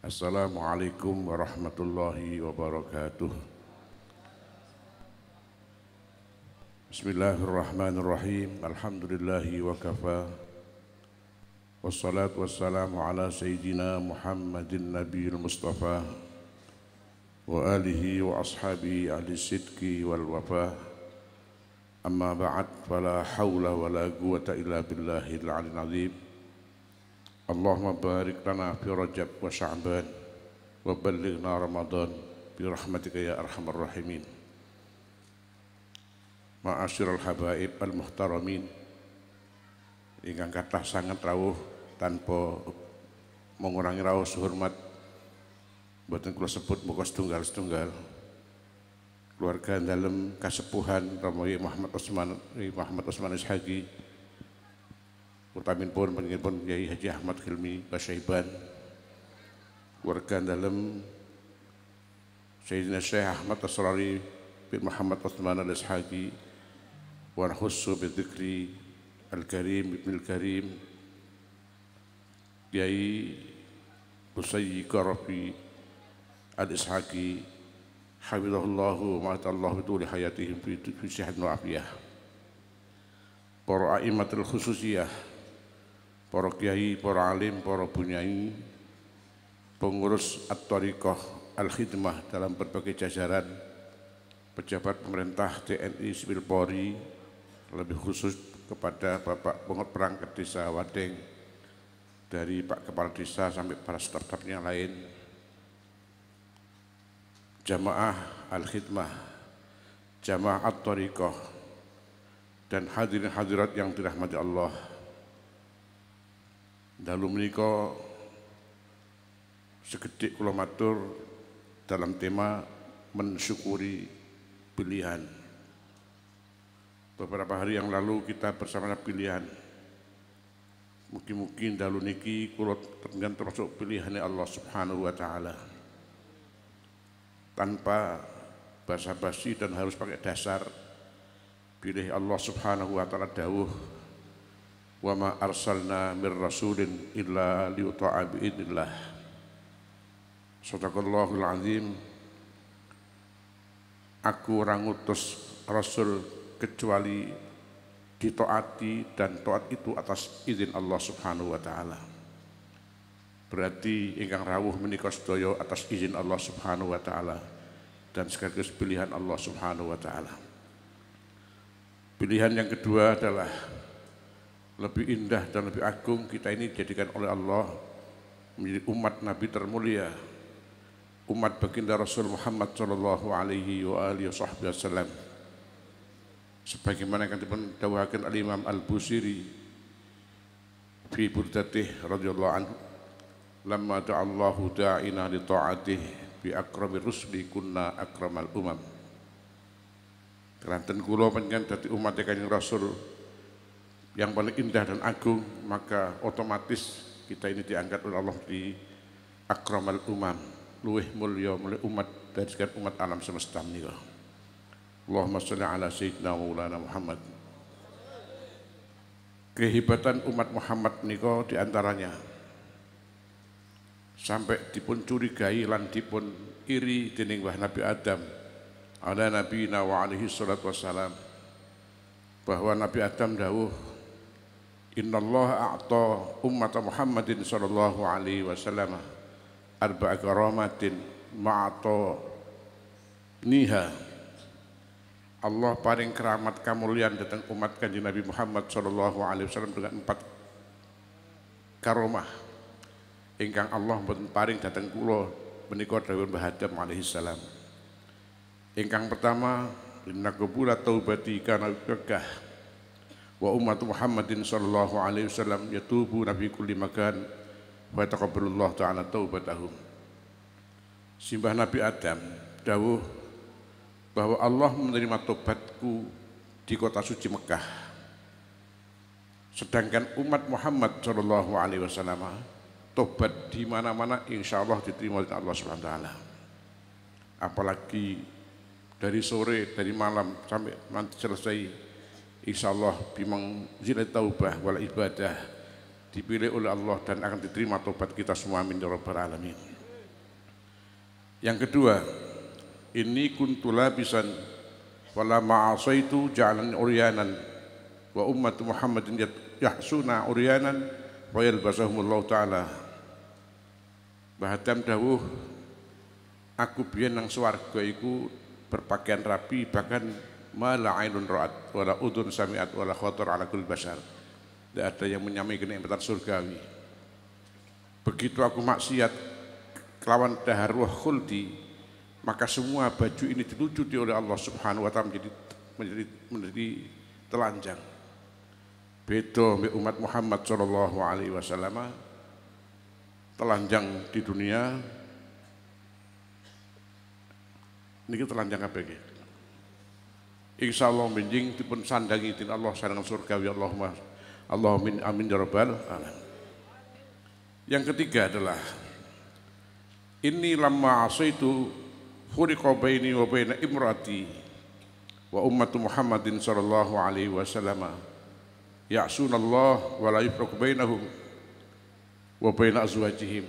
Assalamualaikum warahmatullahi wabarakatuh. Bismillahirrahmanirrahim. Alhamdulillahi wa kafa. Wassalatu wassalamu ala sayyidina Muhammadin nabiyil mustafa wa alihi wa ashabihi ahli sidqi wal wafa. Amma ba'd, fala hawla wa la quwwata illa billahil aliyyil azim. Allahumma barik lana fi Rajab wa Sya'ban wa ballighna Ramadan bi rahmatika ya arhamar rahimin. Ma'asyiral habaib al muhtaramin, ingkang kathah sanget rawuh tanpa mengurangi rawuh hormat boten kula sebut muga setunggal-setunggal keluarga dalem kasepuhan Romo Muhammad Utsman Ishaqi, utaminipun panjenenganipun Kyai Haji Ahmad Hilmi Basyaiban, keluarga dalem Sayyidina Syekh Ahmad Asrari bin Muhammad Utsman Al-Ishaqi, wa khussu bi dzikri Al-Karim Ibn Al-Karim Kyai Usayyi Qarafi Al-Ishaqi, hafizahullahu wa ma'atallahu bituli hayatihim fi sihatin wa afiyah. Para a'immatul khususiyah, para kiai, para alim, para bunyai, pengurus at-thariqah al-khidmah dalam berbagai jajaran, pejabat pemerintah TNI, Sipil Polri, lebih khusus kepada Bapak Pungut Perangkat Desa Wadeng, dari Pak Kepala Desa sampai para staf-stafnya lain, jamaah al-khidmah, jamaah at-thariqah, dan hadirin hadirat yang dirahmati Allah. Dalu menika sekedhik kula matur dalam tema mensyukuri pilihan. Beberapa hari yang lalu kita bersama pilihan. Mungkin dalu niki kula termasuk pilihan Allah Subhanahu wa taala. Tanpa basa-basi dan harus pakai dasar, pilih Allah Subhanahu wa taala dawuh, wa ma arsalna mir rasulin illa liyuta'a bi'idnillah. Shadaqallahul azim. Aku ora ngutus rasul kecuali ditaati, dan taat itu atas izin Allah Subhanahu wa taala. Berarti ingkang rawuh menika sedaya atas izin Allah Subhanahu wa taala dan sekaligus pilihan Allah Subhanahu wa taala. Pilihan yang kedua adalah lebih indah dan lebih agung, kita ini dijadikan oleh Allah menjadi umat Nabi termulia, umat baginda Rasul Muhammad sallallahu alaihi wa alihi wasallam. Sebagaimana yang dipun al-Imam Al-Busiri fi burdatih radhiyallahu anhu, lamma da'allahu da'ina li ta'atih bi akramir rusli kunna akramal umam. Keranten kula panjenengan dadi umat Kanjeng Rasul yang paling indah dan agung, maka otomatis kita ini diangkat oleh Allah di akramal umam, luweh mulya mulai umat dari sekian umat alam semesta menika. Allahumma sholli ala sayyidina maulana Muhammad. Kehebatan umat Muhammad menika diantaranya sampai dipun curigai lan dipun iri dening Mbah Nabi Adam ala nabiyina wa alaihi salatu wassalam, bahwa Nabi Adam dawuh, innallaha a'ta ummat Muhammadin sallallahu alaihi wasallam arba'a karamatin ma'ata niha. Allah paring keramat kamulian datang umat Kanjeng Nabi Muhammad sallallahu alaihi wasallam dengan 4 karomah ingkang Allah mboten paring datang kula menika dawuh Mbah Adam alaihi salam. Ingkang pertama, inna qabula taubati kana gagah wa umat Muhammadin sallallahu alaihi wasallam yatubu nabi kulli makan wa taqabbalullah ta'ala taubatahum. Simbah Nabi Adam dawuh bahwa Allah menerima tobatku di kota suci Mekah, sedangkan umat Muhammad sallallahu alaihi wasallam tobat di mana-mana insyaallah diterima oleh Allah Subhanahu wa taala. Apalagi dari sore, dari malam sampai nanti selesai, insyaallah bimang zilat taubah wal ibadah dipilih oleh Allah dan akan diterima tobat kita semua, amin ya rabbal alamin. Yang kedua, inni kuntu labisan wala ma'asaitu ja'alani uryanan wa ummatu Muhammadin yahsuna uryanan wa yalbasahumullahu ta'ala. Bahadam dawuh, aku biyen nang swarga iku berpakaian rapi, bahkan mala ainun ra'at wala udhun sami'at wala khatar ala kulli bashar. Tidak ada yang menyamai kenikmatan surgawi. Begitu aku maksiat kelawan dahar ruh khuldi, maka semua baju ini dilucuti oleh Allah Subhanahu wa taala menjadi telanjang. Beda mbek umat Muhammad sallallahu alaihi wasallam, telanjang di dunia niki telanjang apa iki? Insyaallah benjing dipun sandangi tin Allah sareng surgawi. Allahumma amin ya rabbal alamin. Yang ketiga adalah inni lamma asaitu furiqa baini wa baina imrati wa ummatu Muhammadin sallallahu alaihi wasallam ya'sunallah wa la yufraqu bainahum wa baina azwajihim.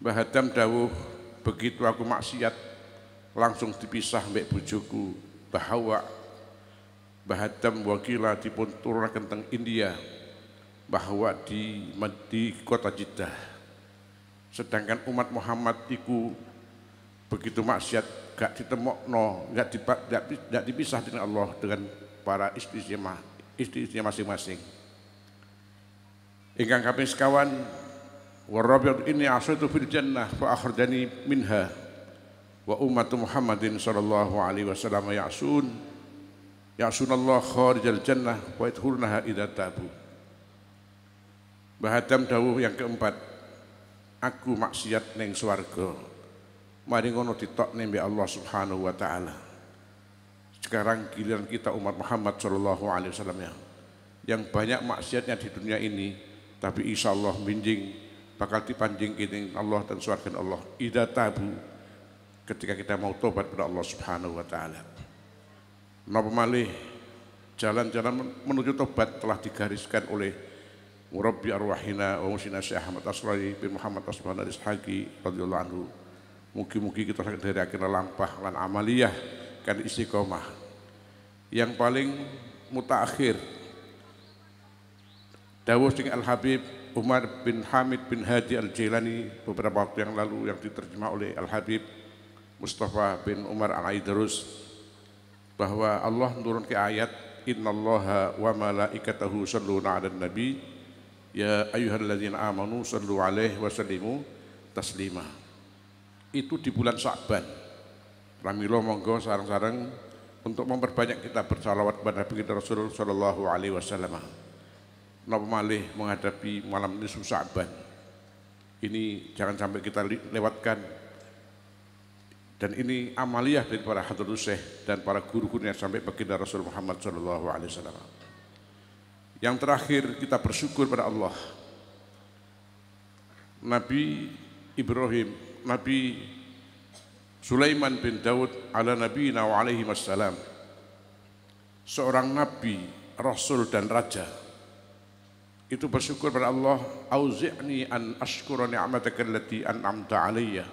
Bahadam dawuh, begitu aku maksiat langsung dipisah mbek bojoku Bahawa. Bahadam wakila dipun turunaken teng India, bahwa di kota Jeddah. Sedangkan umat Muhammad iku begitu maksiat gak ditemokno, gak dipisah dengan Allah dengan para istrinya masing-masing. Ingkang kaping sekawan, warabiat ini asaitu fil jannah fa akhrajani minha wa ummatu Muhammadin sallallahu alaihi wasallam ya'sunallah kharijal jannah wa yadkhulunaha idza tabu. Bahadam dawuh yang keempat, aku maksiat ning swarga, mari ngono ditokne mbek Allah Subhanahu wa taala. Sekarang giliran kita umat Muhammad sallallahu alaihi wasallam yang banyak maksiatnya di dunia ini, tapi insyaallah binjing bakal dipanjing kiting Allah dan swarga Allah idza tabu, ketika kita mau tobat kepada Allah Subhanahu wa taala. Napa malih jalan-jalan menuju tobat telah digariskan oleh Murabbi arwahina wa musina Syekh Ahmad Asrari bin Muhammad Asbahana Ishaqi radhiyallahu anhu. Mugi-mugi kita saged nderekaken lampah lan amaliyah kan istiqomah. Yang paling mutaakhir dawuh sing Al Habib Umar bin Hamid bin Hadi Al Jailani beberapa waktu yang lalu, yang diterjemah oleh Al Habib Mustafa bin Umar Al Aidarus, bahwa Allah menurunkan ayat innallaha wa malaikatahu shalluna 'alan nabi ya ayyuhalladzina amanu shallu 'alaihi wa sallimu taslima. Itu di bulan Sya'ban. Pramila monggo sareng-sareng untuk memperbanyak kita bersalawat kepada Nabi kita Rasul sallallahu alaihi wasallam. Napa malih menghadapi malam nisfu Sya'ban. Ini jangan sampai kita lewatkan. Dan ini amaliyah dari para hadratus syekh dan para guru-gurunya sampai baginda Rasul Muhammad sallallahu alaihi wasallam. Yang terakhir, kita bersyukur pada Allah. Nabi Ibrahim, Nabi Sulaiman bin Daud ala nabiyina wa alaihi wassalam, seorang nabi, rasul dan raja, itu bersyukur pada Allah, auzi'ni an ashkura ni'mataka allati an'amta alayya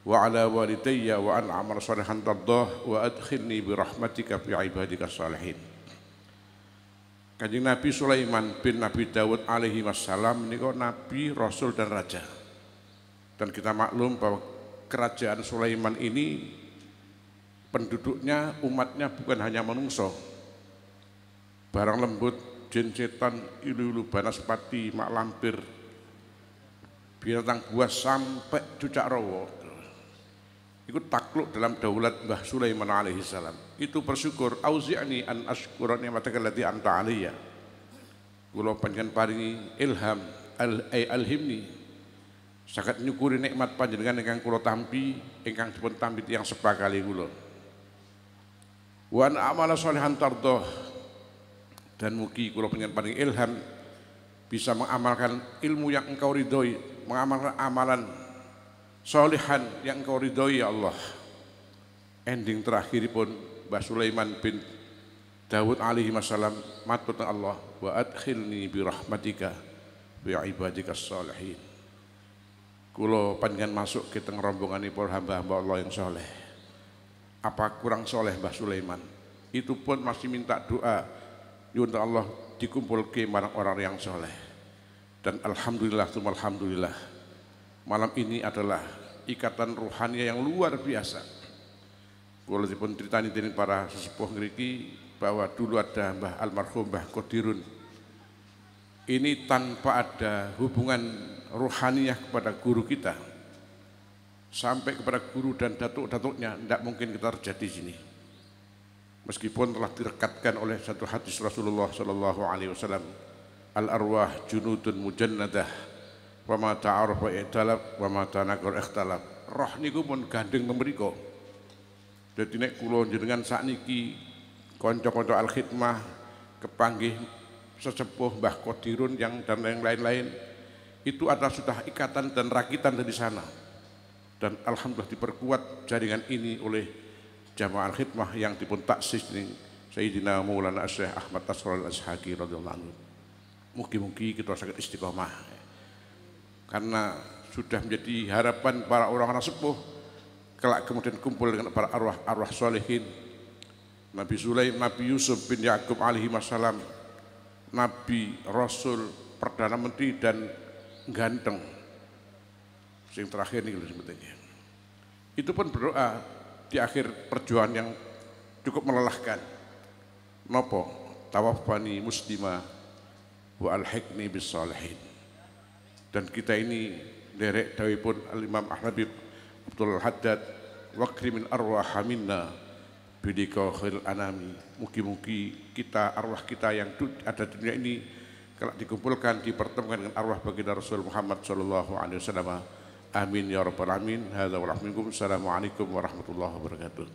wa ala walidayya wa an amal salihan tardah wa adkhilni bi rahmatika fi ibadika salihin. Kanjeng Nabi Sulaiman bin Nabi Daud alaihi wassalam niku nabi, rasul dan raja. Dan kita maklum bahwa kerajaan Sulaiman ini penduduknya, umatnya bukan hanya manungso, barang lembut, jin, setan, ilu-ilu, banaspati, mak lampir, binatang buas sampai cucak rawa, ikut takluk dalam daulat Mbah Sulaiman alaihi salam. Itu bersyukur, auzi'ni an ashkura ni'mataka allati anta alayya. Kula panjenengan paringi ilham, alhimni, saged nyukuri nikmat panjenengan ingkang kula tampi, ingkang dipun tampi tiyang sepakali kula. Wa an amala sholihan tardah, dan mugi kula panjenengan paringi ilham bisa mengamalkan ilmu yang engkau ridhoi, mengamalkan amalan solihan yang engkau ridhoi ya Allah. Ending terakhiripun Mbah Sulaiman bin Daud alaihi wassalam matur Allah, wa adkhilni bi rahmatika bi ibadika salihin. Kulo panjenengan masuk ke teng rombonganipun hamba-hamba Allah yang soleh. Apa kurang soleh Mbah Sulaiman? Itu pun masih minta doa nyuwun Allah dikumpulke marang orang yang soleh. Dan alhamdulillah alhamdulillah malam ini adalah ikatan ruhani yang luar biasa. Kulo dipun critani dening para sesepuh ngriki bahwa dulu ada Mbah almarhum Mbah Qadirun. Ini tanpa ada hubungan ruhaniyah kepada guru kita, sampai kepada guru dan datuk-datuknya, tidak mungkin kita terjadi di sini. Meskipun telah direkatkan oleh satu hadis Rasulullah Sallallahu Alaihi Wasallam, al arwah junudun mujannadah, wa ma ta'aruf wa i'talab, wa ma tanakar ikhtalab. Roh niku pun gandeng memriko. Jadi nek kula jenengan sakniki kanca-kanca al khidmah kepanggih sesepuh Mbah Qadirun yang dan yang lain-lain, itu adalah sudah ikatan dan rakitan dari sana. Dan alhamdulillah diperkuat jaringan ini oleh jamaah al-khidmah yang dipun taksis ini Sayyidina Maulana Syekh Ahmad Tasrul Al-Ashaqi radhiyallahu anhu. Mugi-mugi kita sakit istiqomah, karena sudah menjadi harapan para orang-orang sepuh kelak kemudian kumpul dengan para arwah-arwah solehin. Nabi Sulaiman, Nabi Yusuf bin Yakub alaihi wassalam, Nabi Rasul, Perdana Menteri dan ganteng. Yang terakhir ini sebetulnya. Itu pun berdoa di akhir perjuangan yang cukup melelahkan. Nopo tawaffani muslima wa alhiqni bis salihin. Dan kita ini derek dawuhipun Al-Imam Habib Abdul Haddad wakri min arwah minna bidikakhil anami. Mugi-mugi kita, arwah kita yang ada di dunia ini kalau dikumpulkan, dipertemukan dengan arwah baginda Rasul Muhammad sallallahu alaihi wasallam. Amin ya rabbal alamin. Hadza wa rahminkum. Assalamualaikum warahmatullahi wabarakatuh.